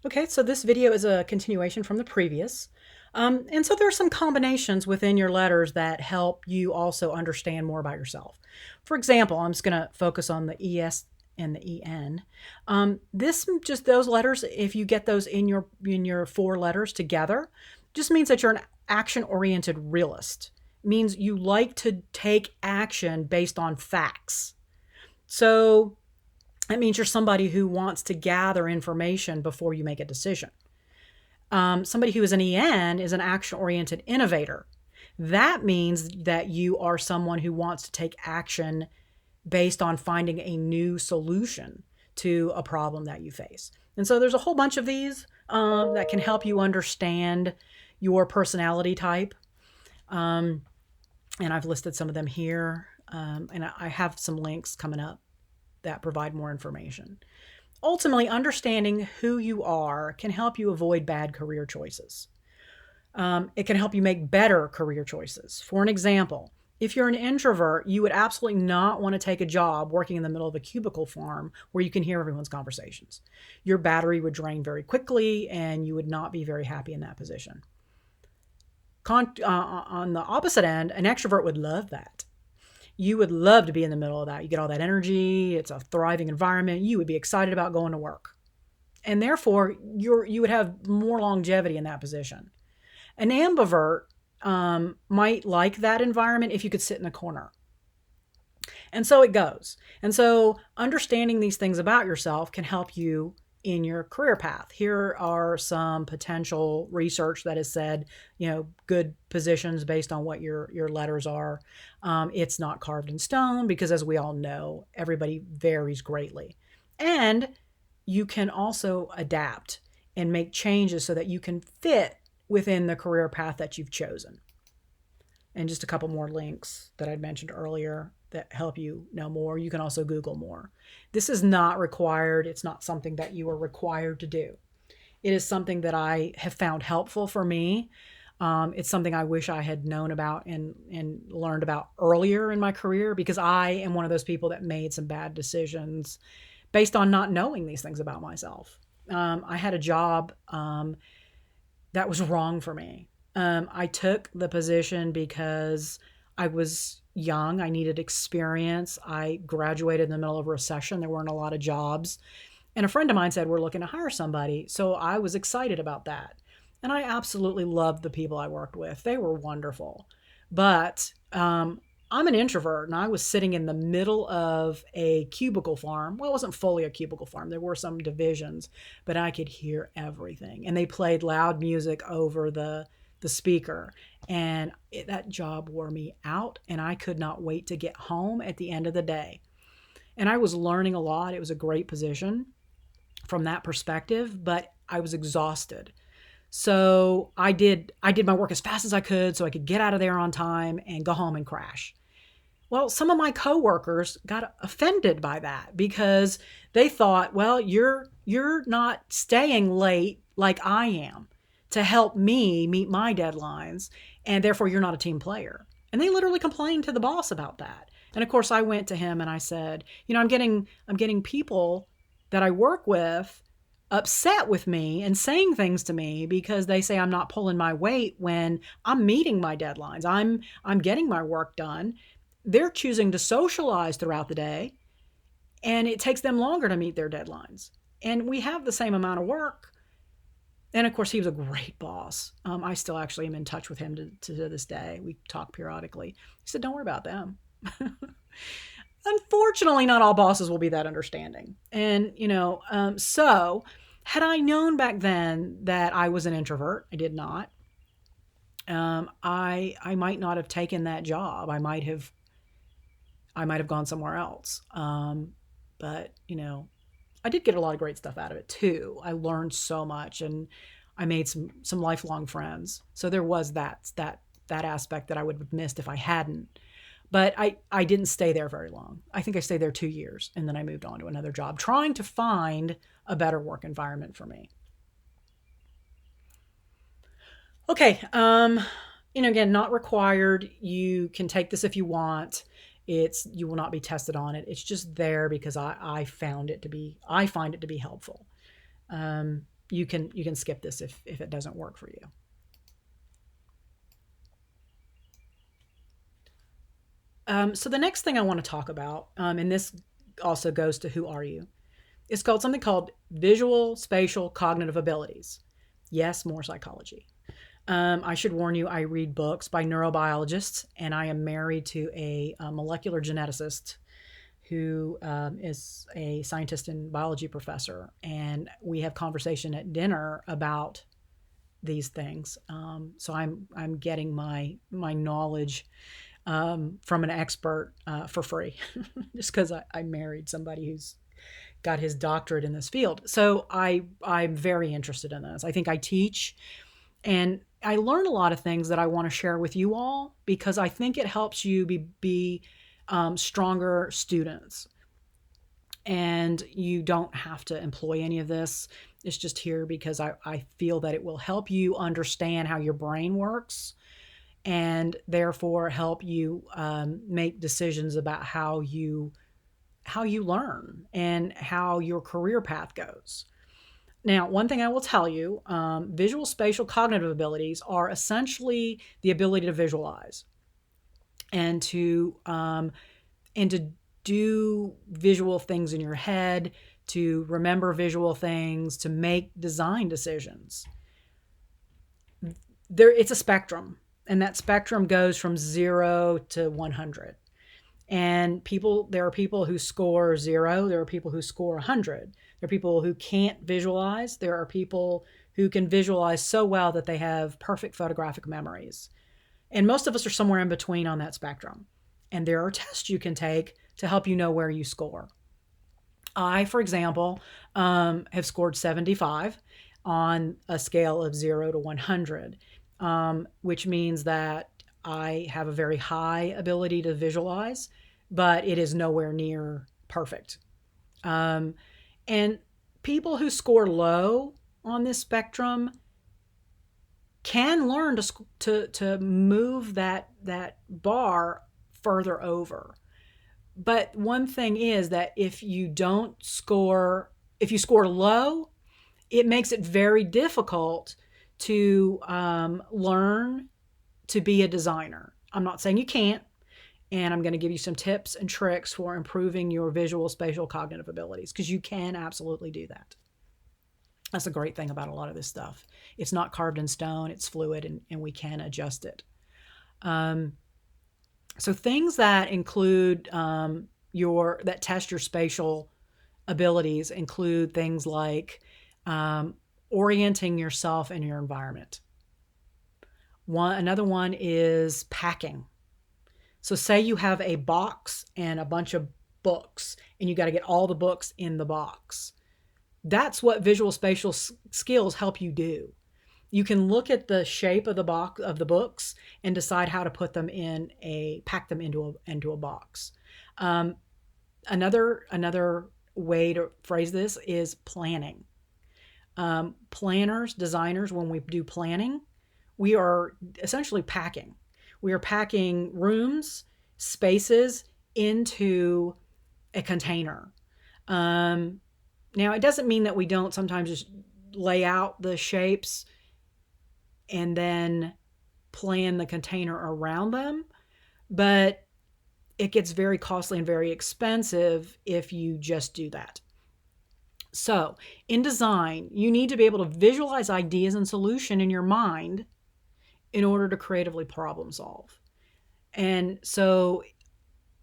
Okay, so this video is a continuation from the previous. And so there are some combinations within your letters that help you also understand more about yourself. For example, I'm just going to focus on the ES and the EN. This just those letters, if you get those in your four letters together, just means that you're an action-oriented realist. It means you like to take action based on facts. So that means you're somebody who wants to gather information before you make a decision. Somebody who is an EN is an action oriented innovator. That means that you are someone who wants to take action based on finding a new solution to a problem that you face. And so there's a whole bunch of these that can help you understand your personality type. Um, and I've listed some of them here. And I have some links coming up that provide more information. Ultimately, understanding who you are can help you avoid bad career choices. It can help you make better career choices. For an example, if you're an introvert, you would absolutely not want to take a job working in the middle of a cubicle farm where you can hear everyone's conversations. Your battery would drain very quickly and you would not be very happy in that position. On the opposite end, an extrovert would love that. You would love to be in the middle of that. You get all that energy. It's a thriving environment. You would be excited about going to work. And therefore, you would have more longevity in that position. An ambivert might like that environment if you could sit in a corner. And so it goes. And so understanding these things about yourself can help you in your career path. Here are some potential research that has said, good positions based on what your letters are. It's not carved in stone because, as we all know, everybody varies greatly. And you can also adapt and make changes so that you can fit within the career path that you've chosen. And just a couple more links that I'd mentioned earlier that help you know more. You can also Google more. This is not required. It's not something that you are required to do. It is something that I have found helpful for me. It's something I wish I had known about and learned about earlier in my career, because I am one of those people that made some bad decisions based on not knowing these things about myself. I had a job that was wrong for me. I took the position because I was young. I needed experience. I graduated in the middle of a recession. There weren't a lot of jobs. And a friend of mine said, we're looking to hire somebody. So I was excited about that. And I absolutely loved the people I worked with. They were wonderful. But I'm an introvert, and I was sitting in the middle of a cubicle farm. Well, it wasn't fully a cubicle farm. There were some divisions, but I could hear everything. And they played loud music over the speaker. And that job wore me out, and I could not wait to get home at the end of the day. And I was learning a lot. It was a great position from that perspective, but I was exhausted. So I did my work as fast as I could so I could get out of there on time and go home and crash. Well, some of my coworkers got offended by that because they thought, well, you're not staying late like I am to help me meet my deadlines, and therefore you're not a team player. And they literally complained to the boss about that. And of course I went to him and I said, I'm getting people that I work with upset with me and saying things to me because they say I'm not pulling my weight when I'm meeting my deadlines. I'm getting my work done. They're choosing to socialize throughout the day, and it takes them longer to meet their deadlines. And we have the same amount of work. And of course, he was a great boss. I still actually am in touch with him to this day. We talk periodically. He said, don't worry about them. Unfortunately, not all bosses will be that understanding. And, so had I known back then that I was an introvert, I did not. I might not have taken that job. I might have gone somewhere else. But I did get a lot of great stuff out of it too. I learned so much, and I made some lifelong friends. So there was that aspect that I would have missed if I hadn't. But I didn't stay there very long. I think I stayed there 2 years, and then I moved on to another job, trying to find a better work environment for me. Okay. Again, not required. You can take this if you want. You will not be tested on it. It's just there because I find it to be helpful. you can skip this if it doesn't work for you. So the next thing I want to talk about, and this also goes to who are you? It's called something called visual spatial cognitive abilities. Yes, more psychology. I should warn you, I read books by neurobiologists, and I am married to a molecular geneticist who is a scientist and biology professor. And we have conversation at dinner about these things. So I'm getting my knowledge from an expert for free, just because I married somebody who's got his doctorate in this field. So I'm very interested in this. I think I teach and I learn a lot of things that I want to share with you all because I think it helps you be stronger students. And you don't have to employ any of this. It's just here because I feel that it will help you understand how your brain works and therefore help you make decisions about how you learn and how your career path goes. Now, one thing I will tell you, visual spatial cognitive abilities are essentially the ability to visualize and to do visual things in your head, to remember visual things, to make design decisions. It's a spectrum, and that spectrum goes from 0 to 100. And there are people who score 0. There are people who score 100. There are people who can't visualize. There are people who can visualize so well that they have perfect photographic memories. And most of us are somewhere in between on that spectrum. And there are tests you can take to help you know where you score. I, for example, have scored 75 on a scale of 0 to 100, which means that I have a very high ability to visualize, but it is nowhere near perfect. And people who score low on this spectrum can learn to move that bar further over. But one thing is that if you score low, it makes it very difficult to learn to be a designer. I'm not saying you can't, and I'm going to give you some tips and tricks for improving your visual spatial cognitive abilities because you can absolutely do that. That's a great thing about a lot of this stuff. It's not carved in stone, it's fluid, and we can adjust it. So things that include that test your spatial abilities include things like orienting yourself in your environment. Another one is packing. So say you have a box and a bunch of books, and you got to get all the books in the box. That's what visual spatial skills help you do. You can look at the shape of the box of the books and decide how to pack them into a box. Another way to phrase this is planning. Planners, designers, when we do planning, we are essentially packing. We are packing rooms, spaces into a container. Now, it doesn't mean that we don't sometimes just lay out the shapes and then plan the container around them, but it gets very costly and very expensive if you just do that. So in design, you need to be able to visualize ideas and solution in your mind in order to creatively problem solve. And so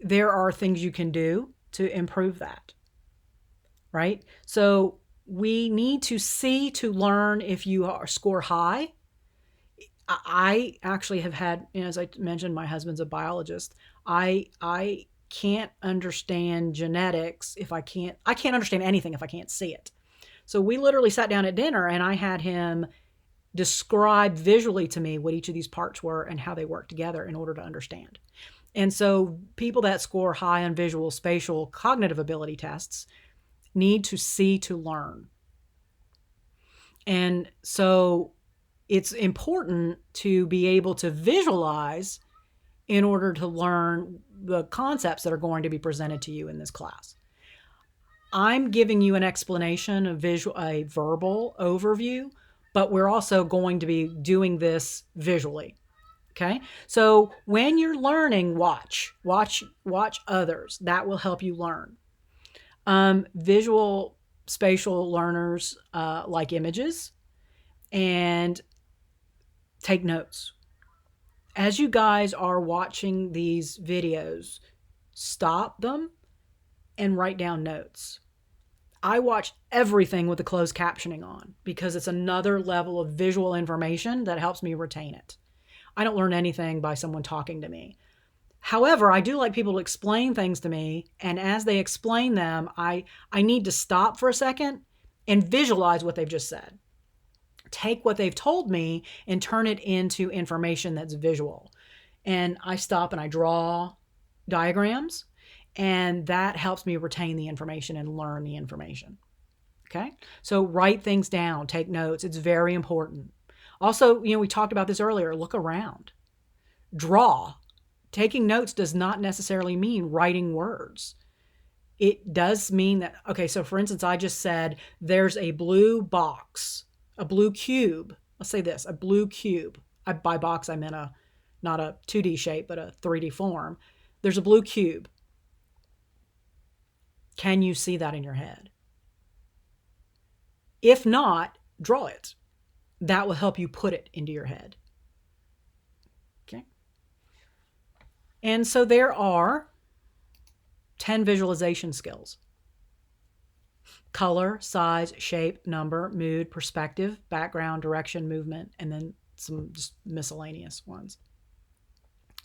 there are things you can do to improve that, right? So we need to see to learn if you score high. I actually have had, as I mentioned, my husband's a biologist. I can't understand genetics I can't understand anything if I can't see it. So we literally sat down at dinner and I had him describe visually to me what each of these parts were and how they work together in order to understand. And so people that score high on visual spatial cognitive ability tests need to see to learn. And so it's important to be able to visualize in order to learn the concepts that are going to be presented to you in this class. I'm giving you an explanation, a verbal overview, but we're also going to be doing this visually. Okay. So when you're learning, watch others. That will help you learn. Visual spatial learners like images and take notes. As you guys are watching these videos, stop them and write down notes. I watch everything with the closed captioning on because it's another level of visual information that helps me retain it. I don't learn anything by someone talking to me. However, I do like people to explain things to me, and as they explain them, I need to stop for a second and visualize what they've just said. Take what they've told me and turn it into information that's visual. And I stop and I draw diagrams, and that helps me retain the information and learn the information. Okay? So write things down, take notes. It's very important. Also, we talked about this earlier. Look around. Draw. Taking notes does not necessarily mean writing words. It does mean that, okay, so for instance, I just said there's a blue box, a blue cube. Let's say this, a blue cube. By box, I meant not a 2D shape, but a 3D form. There's a blue cube. Can you see that in your head? If not, draw it. That will help you put it into your head. Okay. And so there are 10 visualization skills: color, size, shape, number, mood, perspective, background, direction, movement, and then some just miscellaneous ones.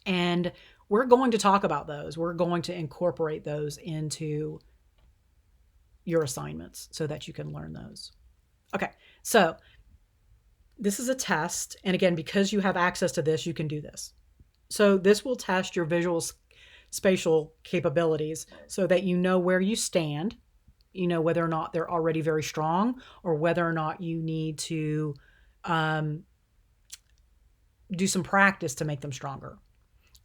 And we're going to talk about those. We're going to incorporate those into your assignments so that you can learn those. Okay, so this is a test. And again, because you have access to this, you can do this. So this will test your visual spatial capabilities so that you know where you stand, whether or not they're already very strong or whether or not you need to do some practice to make them stronger.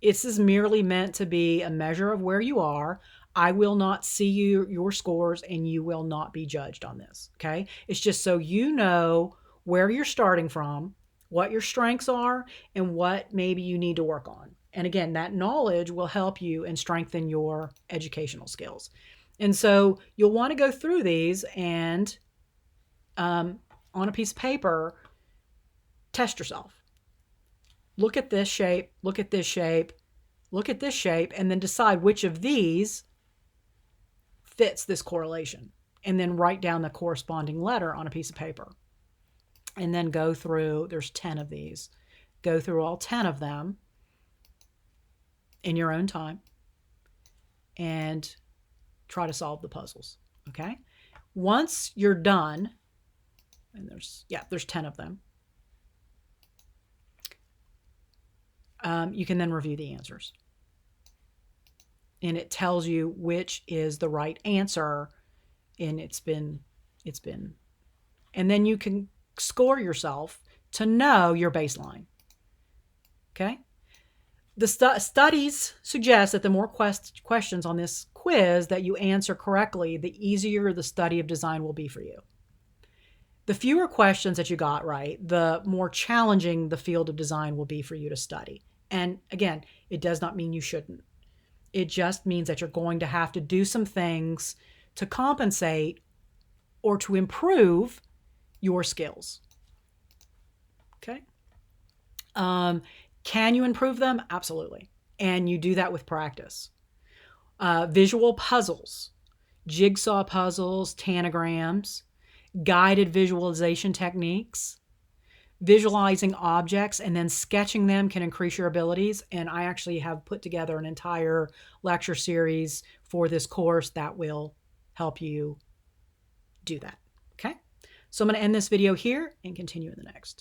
This is merely meant to be a measure of where you are. I will not see your scores, and you will not be judged on this, okay? It's just so you know where you're starting from, what your strengths are, and what maybe you need to work on. And again, that knowledge will help you and strengthen your educational skills. And so you'll want to go through these and on a piece of paper, test yourself. Look at this shape, look at this shape, look at this shape, and then decide which of these fits this correlation. And then write down the corresponding letter on a piece of paper. And then go through, there's 10 of these. Go through all 10 of them in your own time and try to solve the puzzles, okay? Once you're done, and there's 10 of them, you can then review the answers. And it tells you which is the right answer, and it's been, and then you can score yourself to know your baseline. Okay? The studies suggest that the more questions on this quiz that you answer correctly, the easier the study of design will be for you. The fewer questions that you got right, the more challenging the field of design will be for you to study. And again, it does not mean you shouldn't. It just means that you're going to have to do some things to compensate or to improve your skills. Okay? Can you improve them? Absolutely. And you do that with practice. Visual puzzles, jigsaw puzzles, tanagrams, guided visualization techniques, visualizing objects and then sketching them can increase your abilities. And I actually have put together an entire lecture series for this course that will help you do that. Okay? So I'm going to end this video here and continue in the next.